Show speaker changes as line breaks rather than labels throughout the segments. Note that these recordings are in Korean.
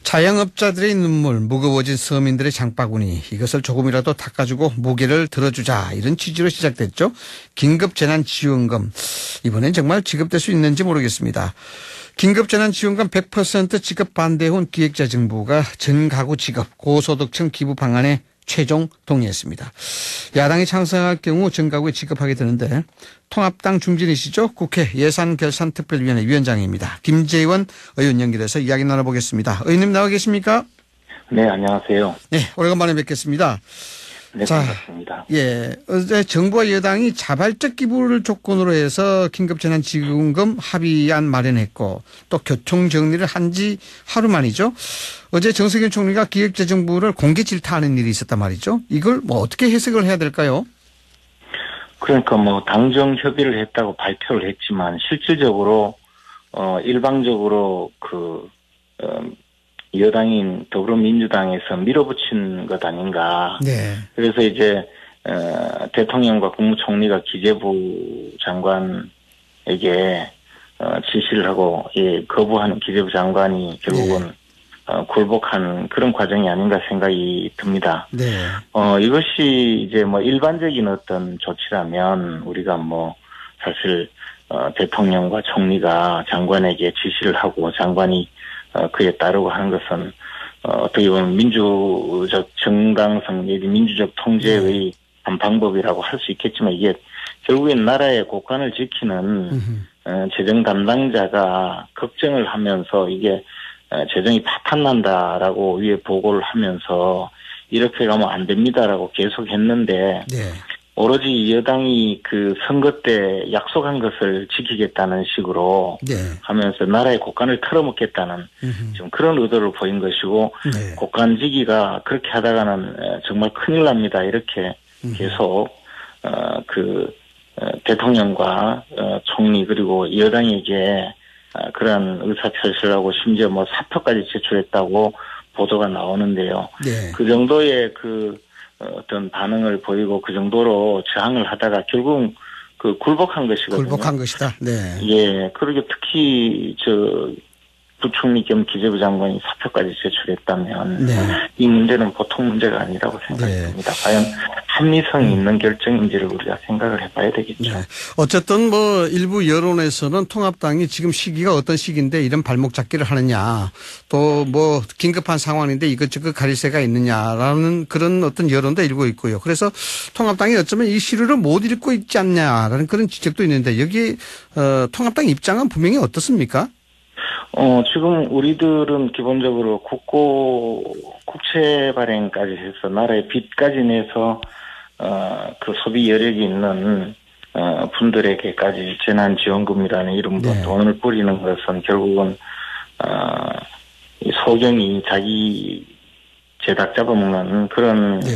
자영업자들의 눈물, 무거워진 서민들의 장바구니, 이것을 조금이라도 닦아주고 무게를 들어주자, 이런 취지로 시작됐죠. 긴급재난지원금. 이번엔 정말 지급될 수 있는지 모르겠습니다. 긴급재난지원금 100% 지급 반대해온 기획재정부가 전가구 지급, 고소득층 기부 방안에 최종 동의했습니다. 야당이 찬성할 경우 전가구에 지급하게 되는데, 통합당 중진이시죠? 국회 예산결산특별위원회 위원장입니다. 김재원 의원 연결해서 이야기 나눠보겠습니다. 의원님 나와 계십니까?
네, 안녕하세요.
네, 오래간만에 뵙겠습니다.
네, 반갑습니다.
예, 어제 정부와 여당이 자발적 기부를 조건으로 해서 긴급재난지원금 합의안 마련했고, 또 교통정리를 한 지 하루 만이죠. 어제 정세균 총리가 기획재정부를 공개 질타하는 일이 있었단 말이죠. 이걸 어떻게 해석을 해야 될까요?
그러니까 당정 협의를 했다고 발표를 했지만 실질적으로 일방적으로 여당인 더불어민주당에서 밀어붙인 것 아닌가.
네.
그래서 이제 대통령과 국무총리가 기재부 장관에게 지시를 하고 거부하는 기재부 장관이 결국은 굴복한 그런 과정이 아닌가 생각이 듭니다.
네.
이것이 이제 일반적인 어떤 조치라면 우리가 사실 대통령과 총리가 장관에게 지시를 하고 장관이 그에 따르고 하는 것은 어떻게 보면 민주적 정당성 내지 민주적 통제의 한 방법이라고 할 수 있겠지만 이게 결국엔 나라의 국간을 지키는 재정 담당자가 걱정을 하면서 이게 재정이 파탄난다라고 위에 보고를 하면서 이렇게 가면 안 됩니다라고 계속 했는데
네.
오로지 여당이 그 선거 때 약속한 것을 지키겠다는 식으로
네.
하면서 나라의 국간을 털어먹겠다는 좀 그런 의도를 보인 것이고
네.
국간지기가 그렇게 하다가는 정말 큰일 납니다. 이렇게 계속 대통령과 총리 그리고 여당에게 그러한 의사표시를 하고 심지어 사표까지 제출했다고 보도가 나오는데요.
네.
그 정도의 어떤 반응을 보이고 그 정도로 저항을 하다가 결국 굴복한 것이거든요.
굴복한 것이다. 네.
예. 그리고 특히 부총리 겸 기재부 장관이 사표까지 제출했다면
네.
이 문제는 보통 문제가 아니라고 생각합니다. 과연 합리성이 있는 결정인지를 우리가 생각을 해봐야 되겠죠.
네. 어쨌든 일부 여론에서는 통합당이 지금 시기가 어떤 시기인데 이런 발목 잡기를 하느냐, 또 긴급한 상황인데 이것저것 가릴 새가 있느냐라는 그런 어떤 여론도 일고 있고요. 그래서 통합당이 어쩌면 이 시류를 못 읽고 있지 않냐라는 그런 지적도 있는데 여기 통합당 입장은 분명히 어떻습니까?
지금 우리들은 기본적으로 국채 발행까지 해서 나라의 빚까지 내서 소비 여력이 있는 분들에게까지 재난지원금이라는 이름으로
네.
돈을 뿌리는 것은 결국은 소경이 자기 제닭 잡아먹는 그런
네.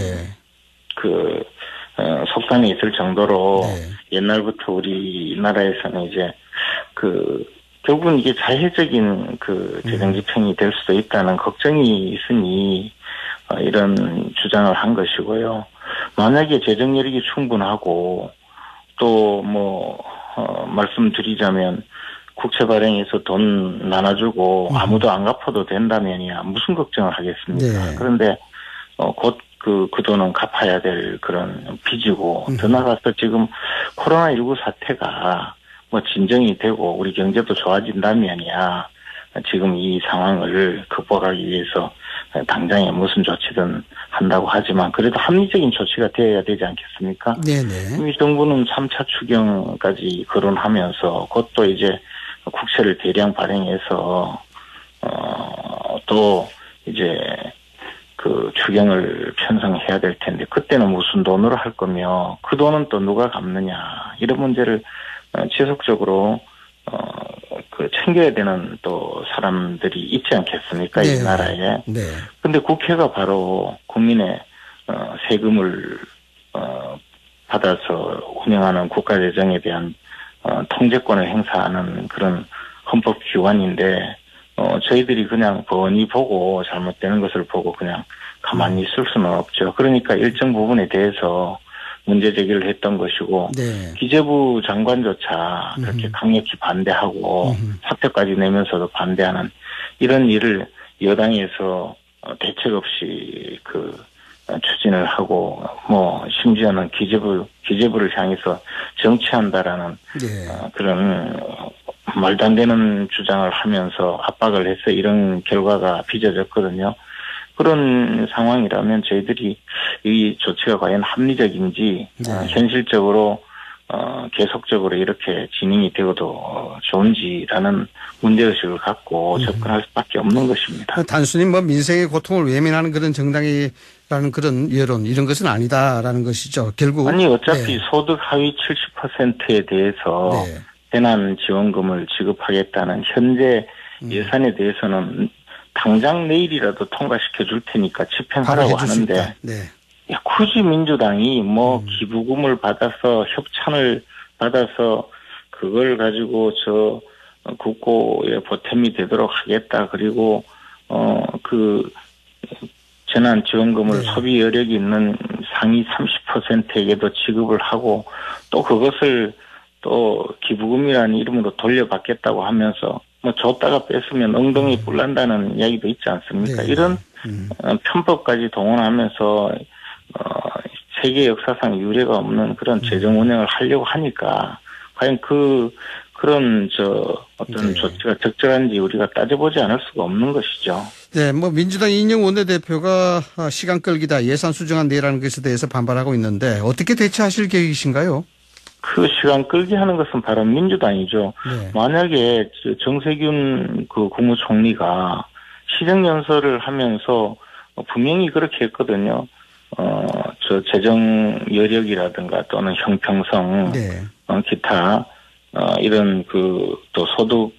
속성이 있을 정도로
네.
옛날부터 우리나라에서는 이제 결국은 이게 자해적인 재정집행이 될 수도 있다는 걱정이 있으니 이런 주장을 한 것이고요. 만약에 재정 여력이 충분하고 또 말씀드리자면 국채 발행해서 돈 나눠주고 아무도 안 갚아도 된다면야 무슨 걱정을 하겠습니까?
네.
그런데 곧 그 돈은 갚아야 될 그런 빚이고 더 나아가서 지금 코로나19 사태가 진정이 되고 우리 경제도 좋아진다면야 지금 이 상황을 극복하기 위해서 당장에 무슨 조치든 한다고 하지만 그래도 합리적인 조치가 되어야 되지 않겠습니까?
네네.
이 정부는 3차 추경까지 거론하면서 그것도 이제 국채를 대량 발행해서 또 이제 추경을 편성해야 될 텐데 그때는 무슨 돈으로 할 거며 그 돈은 또 누가 갚느냐 이런 문제를 지속적으로 챙겨야 되는 또 사람들이 있지 않겠습니까?
네.
이 나라에.
네.
근데 국회가 바로 국민의 세금을 받아서 운영하는 국가재정에 대한 통제권을 행사하는 그런 헌법기관인데 저희들이 그냥 뻔히 보고 잘못되는 것을 보고 그냥 가만히 있을 수는 없죠. 그러니까 일정 부분에 대해서 문제 제기를 했던 것이고
네.
기재부 장관조차 그렇게 강력히 반대하고 사표까지 내면서도 반대하는 이런 일을 여당에서 대책 없이 추진을 하고 심지어는 기재부를 향해서 정치한다라는 그런 말도 안 되는 주장을 하면서 압박을 해서 이런 결과가 빚어졌거든요. 그런 상황이라면 저희들이 이 조치가 과연 합리적인지 현실적으로 계속적으로 이렇게 진행이 되어도 좋은지라는 문제의식을 갖고 접근할 수밖에 없는 것입니다.
단순히 민생의 고통을 외면하는 그런 정당이라는 그런 여론 이런 것은 아니다라는 것이죠. 결국.
아니 어차피 소득 하위 70%에 대해서 재난지원금을 지급하겠다는 현재 예산에 대해서는 당장 내일이라도 통과시켜 줄 테니까 집행하라고 하는데 굳이 민주당이 기부금을 받아서 협찬을 받아서 그걸 가지고 국고에 보탬이 되도록 하겠다. 그리고 재난지원금을 소비 여력이 있는 상위 30%에게도 지급을 하고 또 그것을 또 기부금이라는 이름으로 돌려받겠다고 하면서 줬다가 뺐으면 엉덩이 뿔난다는 이야기도 있지 않습니까? 이런 편법까지 동원하면서 세계 역사상 유례가 없는 그런 재정 운영을 하려고 하니까 과연 그런 어떤 조치가 적절한지 우리가 따져보지 않을 수가 없는 것이죠.
네, 민주당 이인영 원내대표가 시간 끌기다 예산 수정안 내라는 것에 대해서 반발하고 있는데 어떻게 대처하실 계획이신가요?
그 시간 끌기 하는 것은 바로 민주당이죠. 만약에 정세균 국무총리가 시정연설을 하면서 분명히 그렇게 했거든요. 재정 여력이라든가 또는 형평성, 기타, 이런 또 소득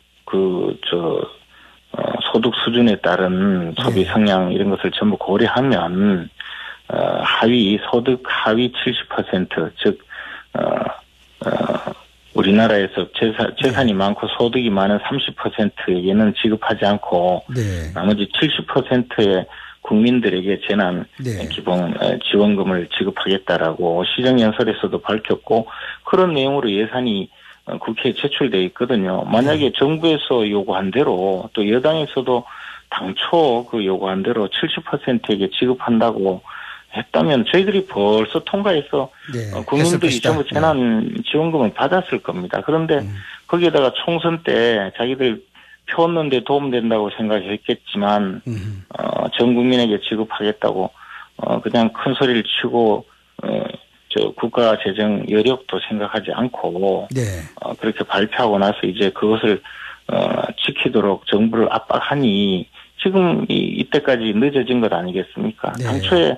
수준에 따른 소비 성향 이런 것을 전부 고려하면, 소득 하위 70%, 즉, 우리나라에서 재산이 많고 소득이 많은 30%에게는 지급하지 않고 나머지 70%의 국민들에게 재난 기본 지원금을 지급하겠다라고 시정연설에서도 밝혔고 그런 내용으로 예산이 국회에 제출돼 있거든요. 만약에 정부에서 요구한 대로 또 여당에서도 당초 요구한 대로 70%에게 지급한다고 했다면 저희들이 벌써 통과해서 국민들이 전부 재난지원금을 받았을 겁니다. 그런데 거기에다가 총선 때 자기들 표 얻는데 도움된다고 생각했겠지만 전 국민에게 지급하겠다고 그냥 큰 소리를 치고 국가 재정 여력도 생각하지 않고 그렇게 발표하고 나서 이제 그것을 지키도록 정부를 압박하니 지금 이때까지 늦어진 것 아니겠습니까? 당초에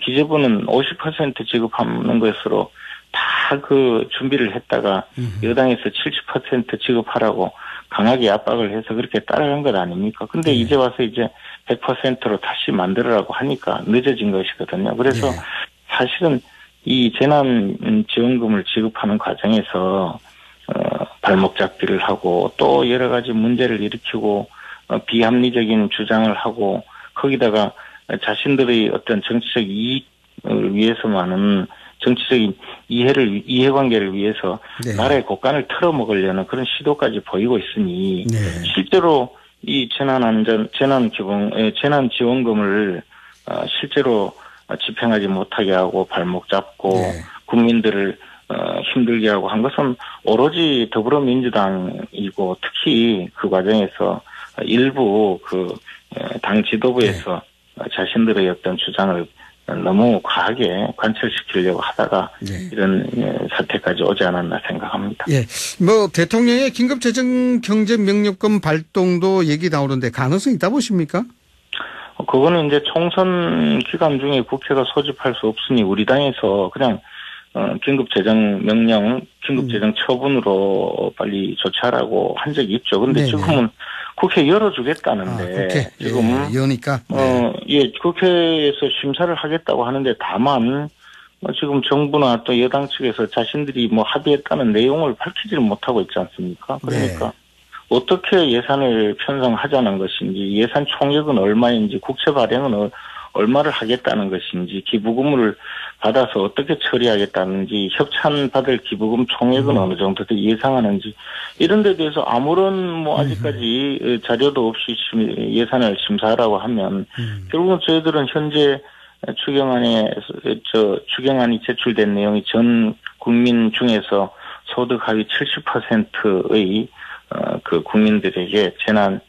기재부는 50% 지급하는 것으로 다 준비를 했다가 여당에서 70% 지급하라고 강하게 압박을 해서 그렇게 따라간 것 아닙니까? 근데 이제 와서 이제 100%로 다시 만들으라고 하니까 늦어진 것이거든요. 그래서 사실은 이 재난지원금을 지급하는 과정에서 발목 잡기를 하고 또 여러 가지 문제를 일으키고 비합리적인 주장을 하고 거기다가 자신들의 어떤 정치적 이익을 위해서만은 정치적인 이해관계를 위해서 나라의 곳간을 털어먹으려는 그런 시도까지 보이고 있으니 실제로 이 재난지원금을 실제로 집행하지 못하게 하고 발목 잡고 국민들을 힘들게 하고 한 것은 오로지 더불어민주당이고 특히 그 과정에서 일부 당 지도부에서 자신들의 어떤 주장을 너무 과하게 관철시키려고 하다가 이런 사태까지 오지 않았나 생각합니다.
대통령의 긴급재정경제명령금 발동도 얘기 나오는데 가능성이 있다 보십니까?
그거는 이제 총선 기간 중에 국회가 소집할 수 없으니 우리 당에서 그냥 긴급재정 처분으로 빨리 조치하라고 한 적이 있죠. 근데 지금은 국회 열어주겠다는데
국회
지금
여니까
국회에서 심사를 하겠다고 하는데 다만 지금 정부나 또 여당 측에서 자신들이 합의했다는 내용을 밝히지를 못하고 있지 않습니까? 그러니까 어떻게 예산을 편성하자는 것인지 예산 총액은 얼마인지 국채 발행은 얼마를 하겠다는 것인지, 기부금을 받아서 어떻게 처리하겠다는지, 협찬받을 기부금 총액은 어느 정도 예상하는지, 이런 데 대해서 아무런 뭐 아직까지 자료도 없이 예산을 심사하라고 하면 결국은 저희들은 현재 추경안이 제출된 내용이 전 국민 중에서 소득 하위 70%의 그 국민들에게 재난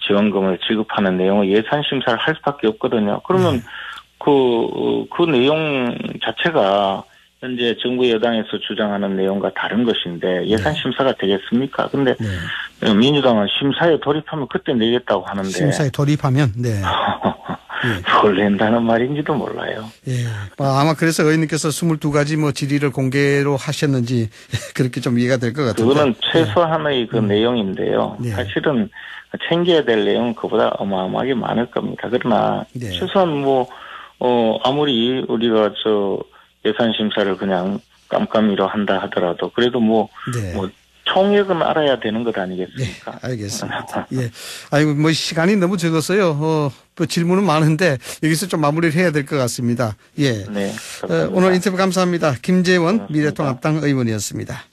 지원금을 지급하는 내용을 예산 심사를 할 수밖에 없거든요. 그러면 그 내용 자체가 현재 정부 여당에서 주장하는 내용과 다른 것인데 예산 심사가 되겠습니까? 근데 민주당은 심사에 돌입하면 그때 내겠다고 하는데
심사에 돌입하면
뭘 낸다는 말인지도 몰라요.
예. 아마 그래서 의원님께서 22가지 뭐 질의를 공개로 하셨는지 그렇게 좀 이해가 될 것 같은데.
그거는 최소한의 그 내용인데요.
네.
사실은 챙겨야 될 내용은 그보다 어마어마하게 많을 겁니다. 그러나 최소한 아무리 우리가 예산 심사를 그냥 깜깜이로 한다 하더라도 그래도 총액은 알아야 되는 것 아니겠습니까?
네, 알겠습니다. 예. 아이고, 시간이 너무 적었어요. 질문은 많은데 여기서 좀 마무리를 해야 될 것 같습니다. 예.
네.
오늘 인터뷰 감사합니다. 김재원 미래통합당 의원이었습니다.